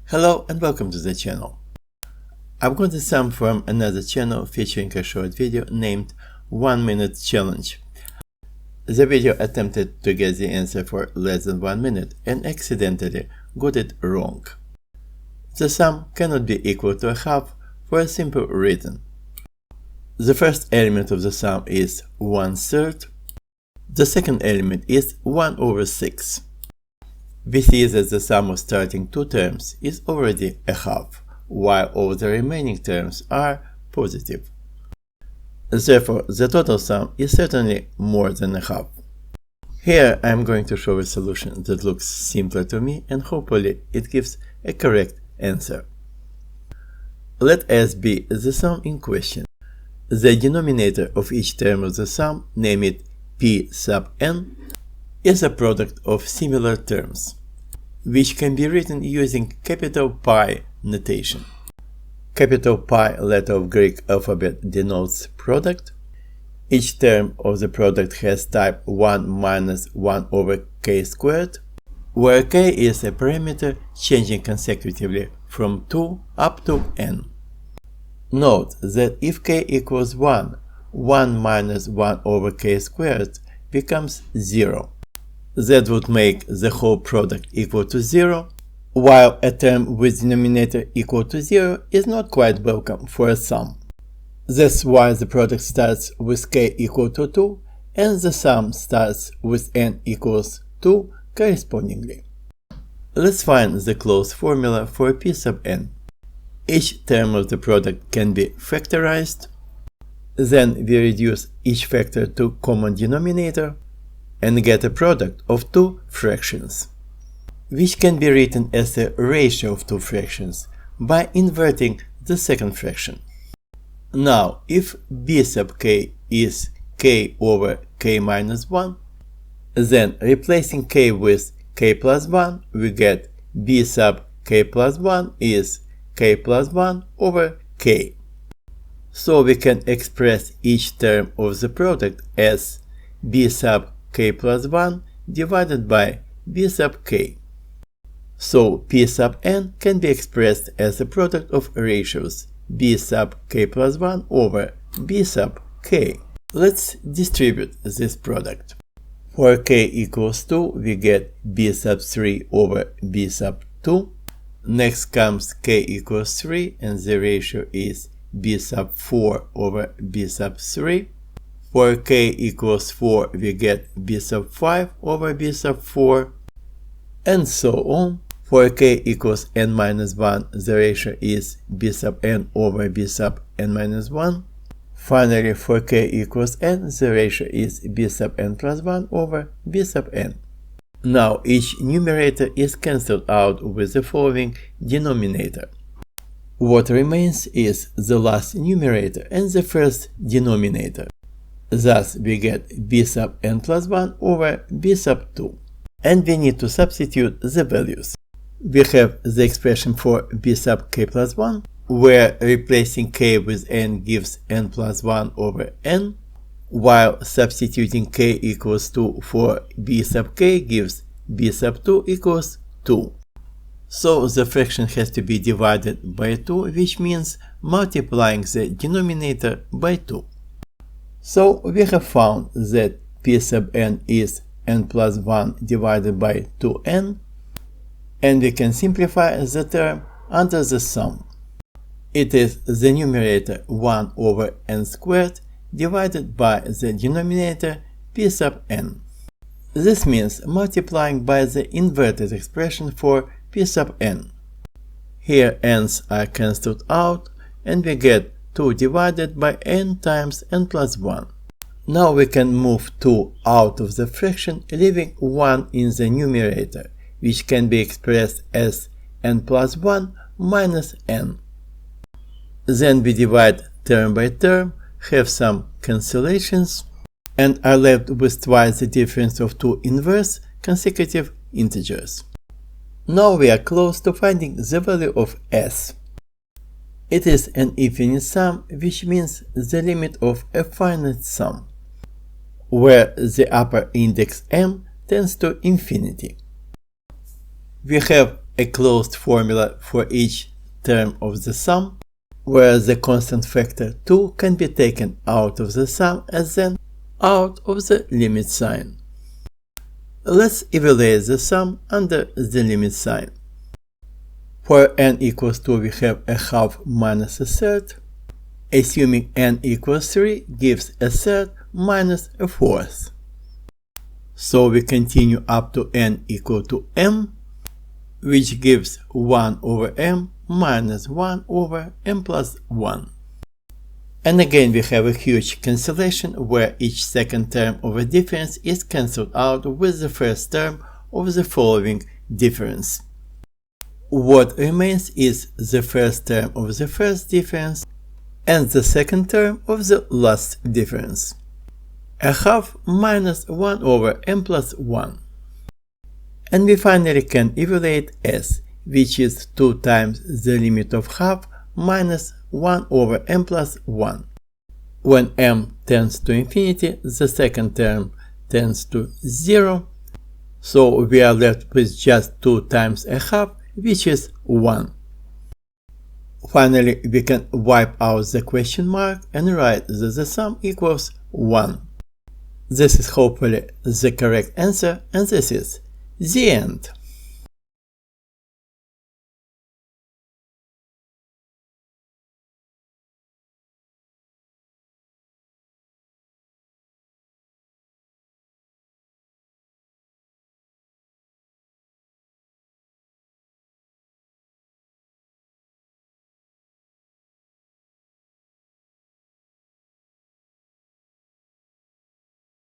Hello and welcome to the channel. I'm going to sum from another channel featuring a short video named 1 Minute Challenge. The video attempted to get the answer for less than 1 minute and accidentally got it wrong. The sum cannot be equal to a half for a simple reason. The first element of the sum is 1/3. The second element is 1/6. We see that the sum of starting two terms is already a half, while all the remaining terms are positive. Therefore, the total sum is certainly more than a half. Here I am going to show a solution that looks simpler to me and hopefully it gives a correct answer. Let S be the sum in question. The denominator of each term of the sum, name it P sub n, is a product of similar terms, which can be written using capital Pi notation. Capital Pi letter of Greek alphabet denotes product. Each term of the product has type 1 minus 1 over k squared, where k is a parameter changing consecutively from 2 up to n. Note that if k equals 1, 1 minus 1 over k squared becomes 0. That would make the whole product equal to 0, while a term with denominator equal to 0 is not quite welcome for a sum. That's why the product starts with k equal to 2 and the sum starts with n equals 2 correspondingly. Let's find the closed formula for P sub n. Each term of the product can be factorized. Then we reduce each factor to common denominator and get a product of two fractions, which can be written as a ratio of two fractions by inverting the second fraction. Now, if b sub k is k over k minus 1, then replacing k with k plus 1, we get b sub k plus 1 is k plus 1 over k. So we can express each term of the product as b sub k plus 1 divided by b sub k. So P sub n can be expressed as a product of ratios b sub k plus 1 over b sub k. Let's distribute this product. For k equals 2, we get b sub 3 over b sub 2. Next comes k equals 3 and the ratio is b sub 4 over b sub 3. For k equals 4, we get b sub 5 over b sub 4, and so on. For k equals n minus 1, the ratio is b sub n over b sub n minus 1. Finally, for k equals n, the ratio is b sub n plus 1 over b sub n. Now each numerator is cancelled out with the following denominator. What remains is the last numerator and the first denominator. Thus we get b sub n plus 1 over b sub 2. And we need to substitute the values. We have the expression for b sub k plus 1, where replacing k with n gives n plus 1 over n, while substituting k equals 2 for b sub k gives b sub 2 equals 2. So the fraction has to be divided by 2, which means multiplying the denominator by 2. So we have found that P sub n is n plus 1 divided by 2n, and we can simplify the term under the sum. It is the numerator 1 over n squared divided by the denominator P sub n. This means multiplying by the inverted expression for P sub n. Here n's are cancelled out and we get 2 divided by n times n plus 1. Now we can move 2 out of the fraction, leaving 1 in the numerator, which can be expressed as n plus 1 minus n. Then we divide term by term, have some cancellations, and are left with twice the difference of two inverse consecutive integers. Now we are close to finding the value of s. It is an infinite sum, which means the limit of a finite sum, where the upper index m tends to infinity. We have a closed formula for each term of the sum, where the constant factor 2 can be taken out of the sum and then out of the limit sign. Let's evaluate the sum under the limit sign. For n equals 2 we have a half minus a third. Assuming n equals 3 gives a third minus a fourth. So we continue up to n equal to m, which gives 1 over m minus 1 over m plus 1. And again we have a huge cancellation where each second term of a difference is cancelled out with the first term of the following difference. What remains is the first term of the first difference and the second term of the last difference. A half minus 1 over m plus 1. And we finally can evaluate s, which is 2 times the limit of half minus 1 over m plus 1. When m tends to infinity, the second term tends to 0, so we are left with just 2 times a half, which is 1. Finally, we can wipe out the question mark and write that the sum equals 1. This is hopefully the correct answer, and this is the end.